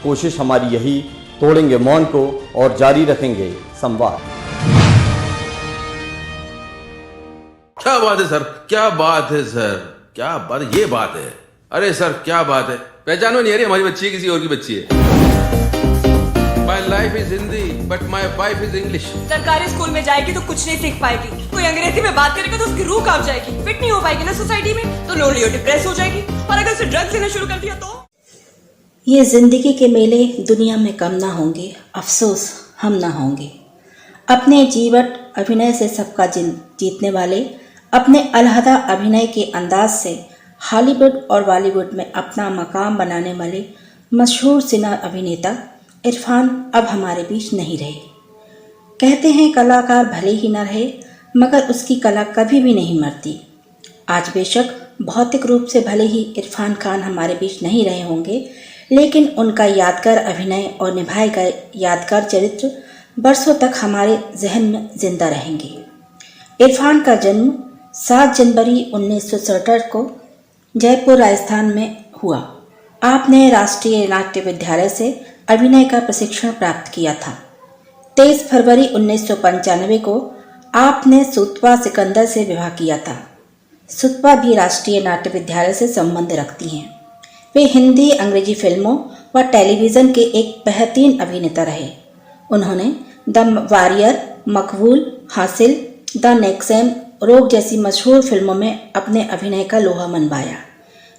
कोशिश हमारी यही, तोड़ेंगे मौन को और जारी रखेंगे संवाद। क्या बात है सर, क्या बात है सर, क्या बात, ये बात है। अरे सर क्या बात है, पहचानो नहीं, अरे हमारी बच्ची है, किसी और की बच्ची है। My life is Hindi but my wife is English. सरकारी स्कूल में जाएगी तो कुछ नहीं सीख पाएगी, कोई अंग्रेजी में बात करेगा तो उसकी रूह कांप जाएगी, फिट नहीं हो पाएगी ना सोसाइटी में, तो लोनली और डिप्रेस हो जाएगी। और अगर उसे ड्रग्स लेना शुरू कर दिया तो ये जिंदगी के मेले दुनिया में कम ना होंगे, अफसोस हम ना होंगे। अपने जीवट अभिनय से सबका जीतने वाले, अपने अलहदा अभिनय के अंदाज से हॉलीवुड और बॉलीवुड में अपना मकाम बनाने वाले मशहूर सिने अभिनेता इरफान अब हमारे बीच नहीं रहे। कहते हैं कलाकार भले ही न रहे मगर उसकी कला कभी भी नहीं मरती। आज बेशक भौतिक रूप से भले ही इरफान खान हमारे बीच नहीं रहे होंगे, लेकिन उनका यादगार अभिनय और निभाए गए यादगार चरित्र बरसों तक हमारे जहन में जिंदा रहेंगे। इरफान का जन्म 7 जनवरी 1967 को जयपुर राजस्थान में हुआ। आपने राष्ट्रीय नाट्य विद्यालय से अभिनय का प्रशिक्षण प्राप्त किया था। 23 फरवरी 1995 को आपने सुतपा सिकंदर से विवाह किया था। सुतपा भी राष्ट्रीय नाट्य विद्यालय से संबंध रखती हैं। वे हिंदी अंग्रेजी फिल्मों व टेलीविज़न के एक बेहतरीन अभिनेता रहे। उन्होंने द वॉरियर, मकबूल, हासिल, द नेक्सेम, रोग जैसी मशहूर फिल्मों में अपने अभिनय का लोहा मनवाया।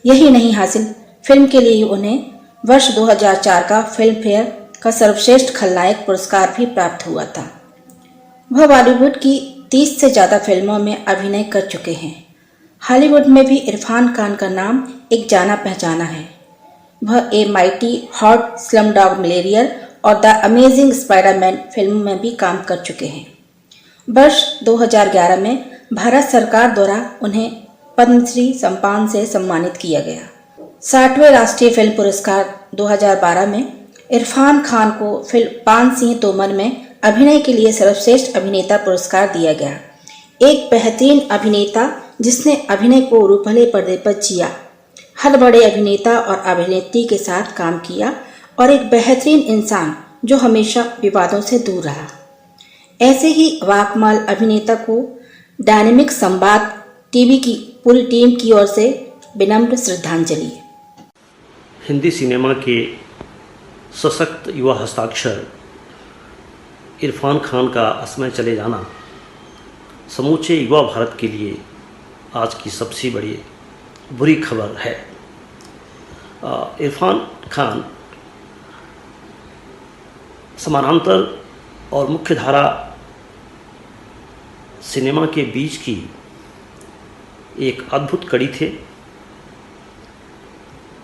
यही नहीं, हासिल फिल्म के लिए उन्हें वर्ष 2004 का फिल्म फेयर का सर्वश्रेष्ठ खलनायक पुरस्कार भी प्राप्त हुआ था। वह बॉलीवुड की 30 से ज़्यादा फिल्मों में अभिनय कर चुके हैं। हॉलीवुड में भी इरफान खान का नाम एक जाना पहचाना है। वह a mighty hot, Slumdog millionaire और द अमेजिंग स्पाइडरमैन फिल्म में भी काम कर चुके हैं। वर्ष 2011 में भारत सरकार द्वारा उन्हें पद्मश्री सम्मान से सम्मानित किया गया। 60वें राष्ट्रीय फिल्म पुरस्कार 2012 में इरफान खान को फिल्म पान सिंह तोमर में अभिनय के लिए सर्वश्रेष्ठ अभिनेता पुरस्कार दिया गया। एक बेहतरीन अभिनेता जिसने अभिनय को रूपहले पर्दे पर जिया, हर बड़े अभिनेता और अभिनेत्री के साथ काम किया और एक बेहतरीन इंसान जो हमेशा विवादों से दूर रहा। ऐसे ही वाकमाल अभिनेता को डायनेमिक संवाद टीवी की पूरी टीम की ओर से विनम्र श्रद्धांजलि। हिंदी सिनेमा के सशक्त युवा हस्ताक्षर इरफान खान का असमय चले जाना समूचे युवा भारत के लिए आज की सबसे बड़ी बुरी खबर है। इरफान खान समानांतर और मुख्यधारा सिनेमा के बीच की एक अद्भुत कड़ी थे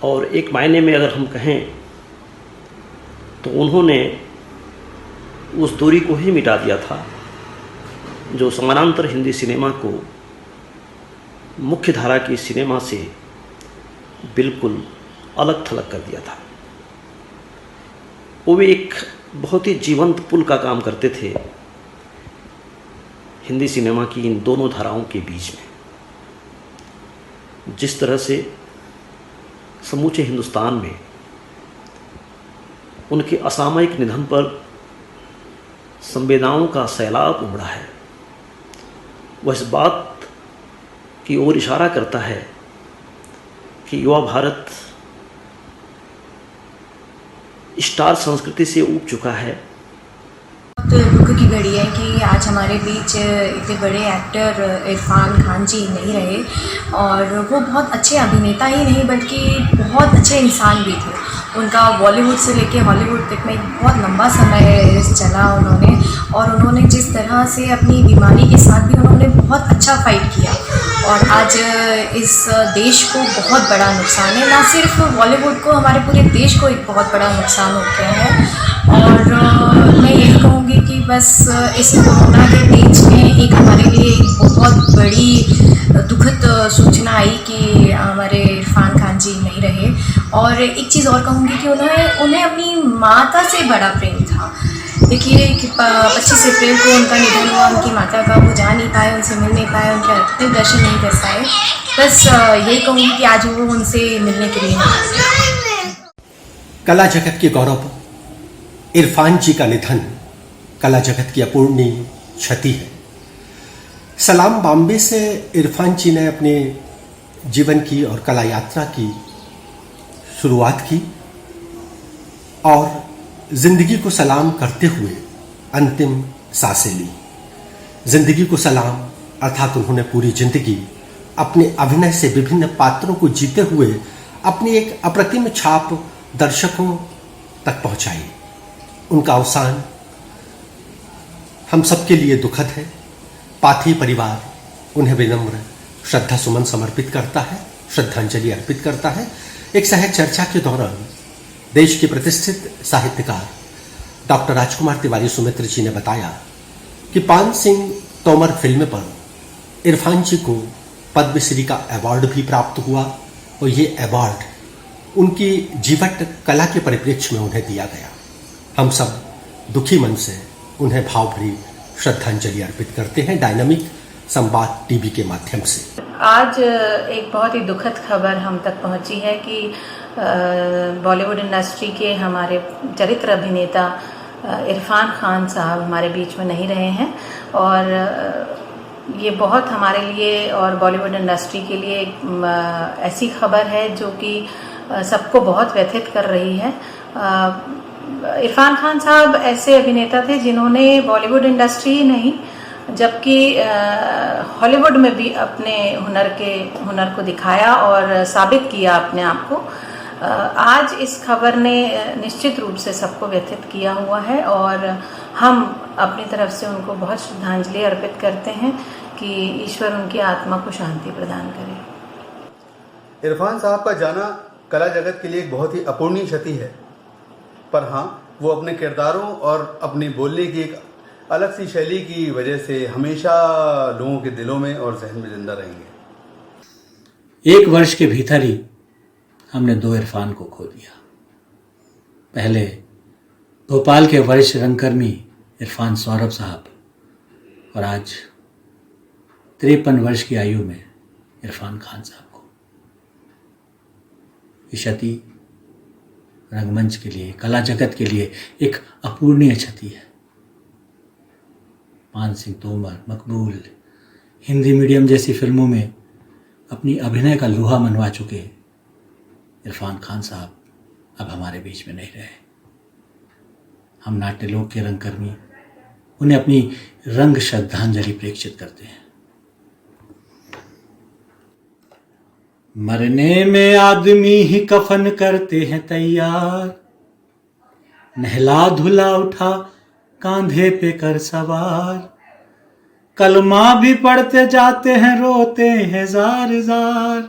और एक मायने में अगर हम कहें तो उन्होंने उस दूरी को ही मिटा दिया था जो समानांतर हिंदी सिनेमा को मुख्य धारा की सिनेमा से बिल्कुल अलग थलग कर दिया था। वो एक बहुत ही जीवंत पुल का काम करते थे हिंदी सिनेमा की इन दोनों धाराओं के बीच में। जिस तरह से समूचे हिंदुस्तान में उनके असामयिक निधन पर संवेदनाओं का सैलाब उमड़ा है, वह इस बात की ओर इशारा करता है कि युवा भारत स्टार संस्कृति से ऊब चुका है। तो दुख की घड़ी है कि आज हमारे बीच इतने बड़े एक्टर इरफान खान जी नहीं रहे और वो बहुत अच्छे अभिनेता ही नहीं बल्कि बहुत अच्छे इंसान भी थे। उनका बॉलीवुड से लेके हॉलीवुड तक में बहुत लंबा समय चला उन्होंने, और उन्होंने जिस तरह से अपनी बीमारी के साथ भी उन्होंने बहुत अच्छा फाइट किया और आज इस देश को बहुत बड़ा नुकसान है, ना सिर्फ बॉलीवुड को, हमारे पूरे देश को एक बहुत बड़ा नुकसान हो गया है। और मैं यही कहूँगी कि बस इस कोरोना के बीच में एक हमारे लिए एक बहुत बड़ी दुखद सूचना आई कि हमारे इरफान खान जी नहीं रहे। और एक चीज़ और कहूँगी कि उन्हें अपनी माता से बड़ा प्रेम था। देखिए कि 25 अप्रैल को उनका निधन हुआ, उनकी माता का, वो जा नहीं पाए, उनसे मिल नहीं पाए, उनके अंतिम दर्शन नहीं कर पाए। बस यही कहूँगी कि आज वो उनसे मिलने के लिए नहीं। कला जगत के गौरव इरफान जी का निधन कला जगत की अपूर्णीय क्षति है। सलाम बॉम्बे से इरफान जी ने अपने जीवन की और कला यात्रा की शुरुआत की और जिंदगी को सलाम करते हुए अंतिम सांसें ली। जिंदगी को सलाम अर्थात उन्होंने पूरी जिंदगी अपने अभिनय से विभिन्न पात्रों को जीते हुए अपनी एक अप्रतिम छाप दर्शकों तक पहुंचाई। उनका अवसान हम सबके लिए दुखद है। पाथी परिवार उन्हें विनम्र श्रद्धा सुमन समर्पित करता है, श्रद्धांजलि अर्पित करता है। एक सहज चर्चा के दौरान देश के प्रतिष्ठित साहित्यकार डॉक्टर राजकुमार तिवारी सुमित्र जी ने बताया कि पान सिंह तोमर फिल्म पर इरफान जी को पद्मश्री का अवार्ड भी प्राप्त हुआ और ये अवार्ड उनकी जीवट कला के परिप्रेक्ष्य में उन्हें दिया गया। हम सब दुखी मन से उन्हें भावभरी श्रद्धांजलि अर्पित करते हैं डायनामिक संवाद टीवी के माध्यम से। आज एक बहुत ही दुखद खबर हम तक पहुंची है कि बॉलीवुड इंडस्ट्री के हमारे चरित्र अभिनेता इरफान खान साहब हमारे बीच में नहीं रहे हैं और ये बहुत हमारे लिए और बॉलीवुड इंडस्ट्री के लिए एक ऐसी खबर है जो कि सबको बहुत व्यथित कर रही है। इरफान खान साहब ऐसे अभिनेता थे जिन्होंने बॉलीवुड इंडस्ट्री ही नहीं जबकि हॉलीवुड में भी अपने हुनर को दिखाया और साबित किया अपने आप को। आज इस खबर ने निश्चित रूप से सबको व्यथित किया हुआ है और हम अपनी तरफ से उनको बहुत श्रद्धांजलि अर्पित करते हैं कि ईश्वर उनकी आत्मा को शांति प्रदान करे। इरफान साहब का जाना कला जगत के लिए एक बहुत ही अपूर्णीय क्षति है, पर हाँ, वो अपने किरदारों और अपने बोलने की एक अलग सी शैली की वजह से हमेशा लोगों के दिलों में और जहन में जिंदा रहेंगे। एक वर्ष के भीतर ही हमने 2 इरफान को खो दिया। पहले भोपाल के वरिष्ठ रंगकर्मी इरफान सौरभ साहब और आज 53 वर्ष की आयु में इरफान खान साहब को। ये क्षति रंगमंच के लिए, कला जगत के लिए एक अपूर्णीय क्षति है। पान सिंह तोमर, मकबूल, हिंदी मीडियम जैसी फिल्मों में अपनी अभिनय का लोहा मनवा चुके इरफान खान साहब अब हमारे बीच में नहीं रहे। हम नाट्यलोक के रंगकर्मी उन्हें अपनी रंग श्रद्धांजलि प्रेषित करते हैं। मरने में आदमी ही कफन करते हैं तैयार, नहला धुला उठा कांधे पे कर सवार, कलमा भी पढ़ते जाते हैं रोते हैं जार जार,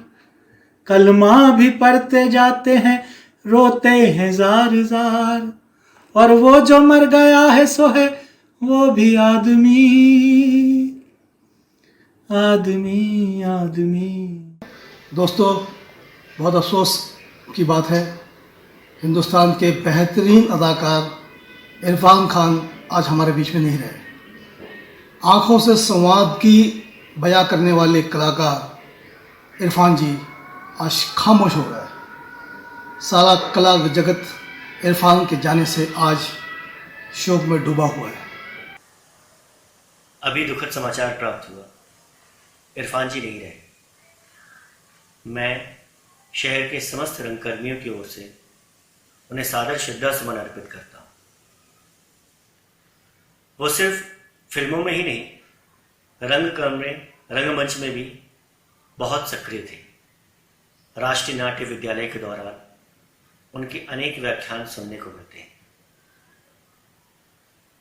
कलमा भी पढ़ते जाते हैं रोते हैं जार जार, और वो जो मर गया है सो है वो भी आदमी आदमी आदमी। दोस्तों, बहुत अफसोस की बात है, हिंदुस्तान के बेहतरीन अदाकार इरफान खान आज हमारे बीच में नहीं रहे। आँखों से संवाद की बयां करने वाले कलाकार इरफान जी आज खामोश हो गए। सारा कला जगत इरफान के जाने से आज शोक में डूबा हुआ है। अभी दुखद समाचार प्राप्त हुआ, इरफान जी नहीं रहे। मैं शहर के समस्त रंगकर्मियों की ओर से उन्हें सादर श्रद्धा सुमन अर्पित करता हूँ। वो सिर्फ फिल्मों में ही नहीं, रंगमंच में भी बहुत सक्रिय थे। राष्ट्रीय नाट्य विद्यालय के दौरान उनके अनेक व्याख्यान सुनने को मिलते हैं।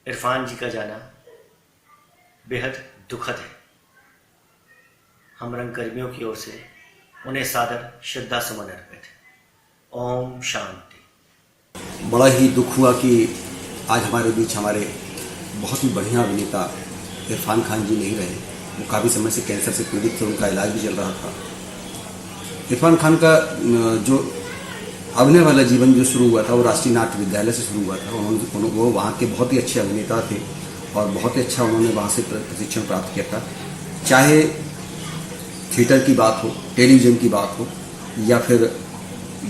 इरफान जी का जाना बेहद दुखद है। हम रंगकर्मियों की ओर से उन्हें सादर श्रद्धा सुमन अर्पित। ओम शांति। बड़ा ही दुख हुआ कि आज हमारे बीच हमारे बहुत ही बढ़िया अभिनेता इरफान खान जी नहीं रहे। वो काफ़ी समय से कैंसर से पीड़ित थे, उनका इलाज भी चल रहा था। इरफान खान का जो अभिनय वाला जीवन जो शुरू हुआ था वो राष्ट्रीय नाट्य विद्यालय से शुरू हुआ था। उन्होंने वो वहाँ के बहुत ही अच्छे अभिनेता थे और बहुत ही अच्छा उन्होंने वहाँ से प्रशिक्षण प्राप्त किया था। चाहे थिएटर की बात हो, टेलीविज़न की बात हो या फिर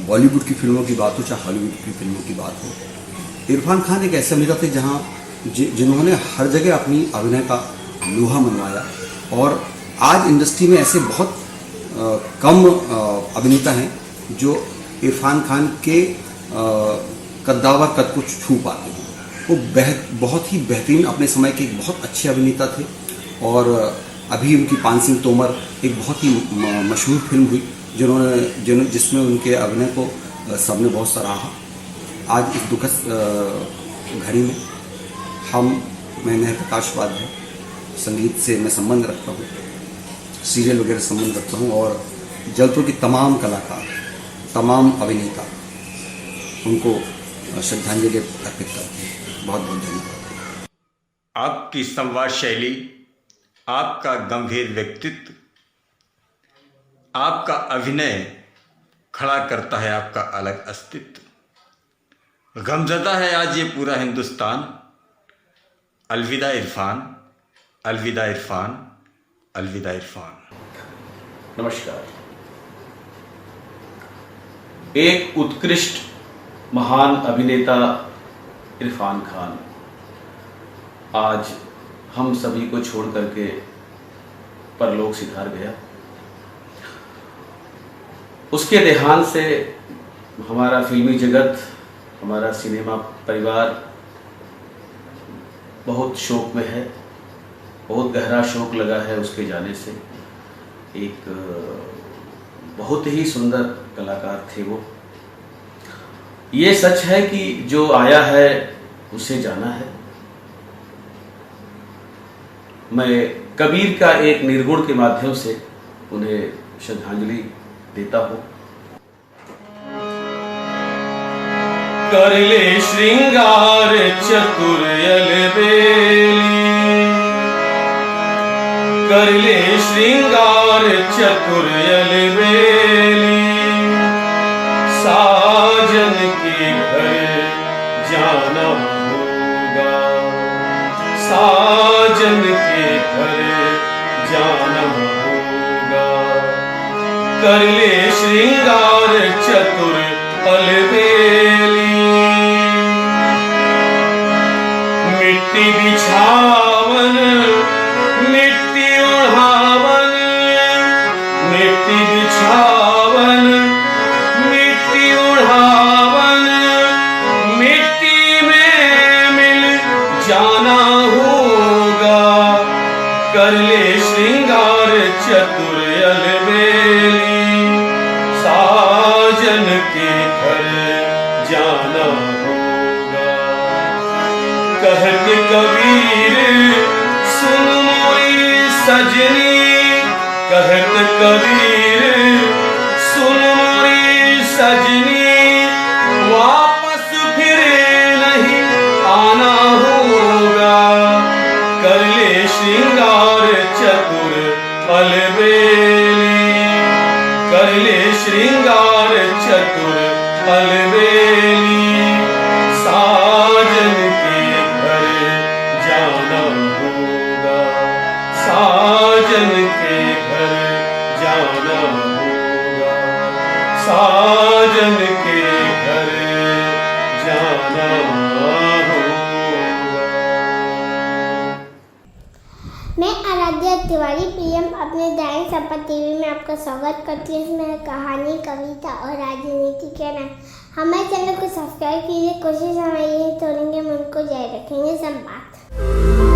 बॉलीवुड की फिल्मों की बात हो चाहे हॉलीवुड की फिल्मों की बात हो, इरफान खान एक ऐसे अभिनेता थे जहाँ जिन्होंने हर जगह अपनी अभिनय का लोहा मनवाया। और आज इंडस्ट्री में ऐसे बहुत कम अभिनेता हैं जो इरफान खान के कद्दावर कद को छू पाते हैं। वो बहुत ही बेहतरीन अपने समय के एक बहुत अच्छे अभिनेता थे। और अभी उनकी पान सिंह तोमर एक बहुत ही मशहूर फिल्म हुई जिसमें उनके अभिनय को सबने बहुत सराहा। आज इस दुखद घड़ी में मैं मेहर प्रकाश उपाध्याय, संगीत से मैं संबंध रखता हूँ, सीरियल वगैरह संबंध रखता हूँ, और जलपुर की तमाम कलाकार, तमाम अभिनेता उनको श्रद्धांजलि अर्पित करते हैं। बहुत बहुत धन्यवाद। आपकी संवाद शैली, आपका गंभीर व्यक्तित्व, आपका अभिनय खड़ा करता है आपका अलग अस्तित्व। गमज़दा है आज ये पूरा हिंदुस्तान। अलविदा इरफान, अलविदा इरफान, अलविदा इरफान। नमस्कार। एक उत्कृष्ट महान अभिनेता इरफान खान आज हम सभी को छोड़ करके परलोक सिधार गया। उसके देहांत से हमारा फिल्मी जगत, हमारा सिनेमा परिवार बहुत शोक में है। बहुत गहरा शोक लगा है उसके जाने से। एक बहुत ही सुंदर कलाकार थे वो। ये सच है कि जो आया है उसे जाना है। मैं कबीर का एक निर्गुण के माध्यम से उन्हें श्रद्धांजलि देता हूँ। कर ले श्रृंगार चतुर अलबेली, कर ले श्रृंगार चतुर अलबेली, साजन के घर जाना होगा, साजन के घर जाना होगा। कर ले श्रृंगार चतुर अलबेली, मिट्टी बिछावन मिट्टी ओढ़ावन, मिट्टी बिछावन मिट्टी ओढ़ावन, मिट्टी में मिल जाना होगा। कर ले श्रृंगार चतुर अलबेली, साजन के घर जाना होगा। कहत कबीर सुन मोरी सजनी, कहत कबीर सुन मोरी सजनी, वापस फिर नहीं आना होगा। कर ले श्रृंगार चतुर अलबेली, कर ले श्रृंगार चतुर अलबेली, साजन के घर जाना होगा, साजन के घर जाना होगा, साजन के घर जाना होगा। मैं आराध्या तिवारी पीएम अपने दैनिक संपत टीवी में आपका स्वागत करती हूँ। इसमें कहानी, कविता और राजनीति के नाम। हमारे चैनल को सब्सक्राइब कीजिए। कोशिश हमारी यही तोड़ेंगे, मन को जारी रखेंगे। संवाद।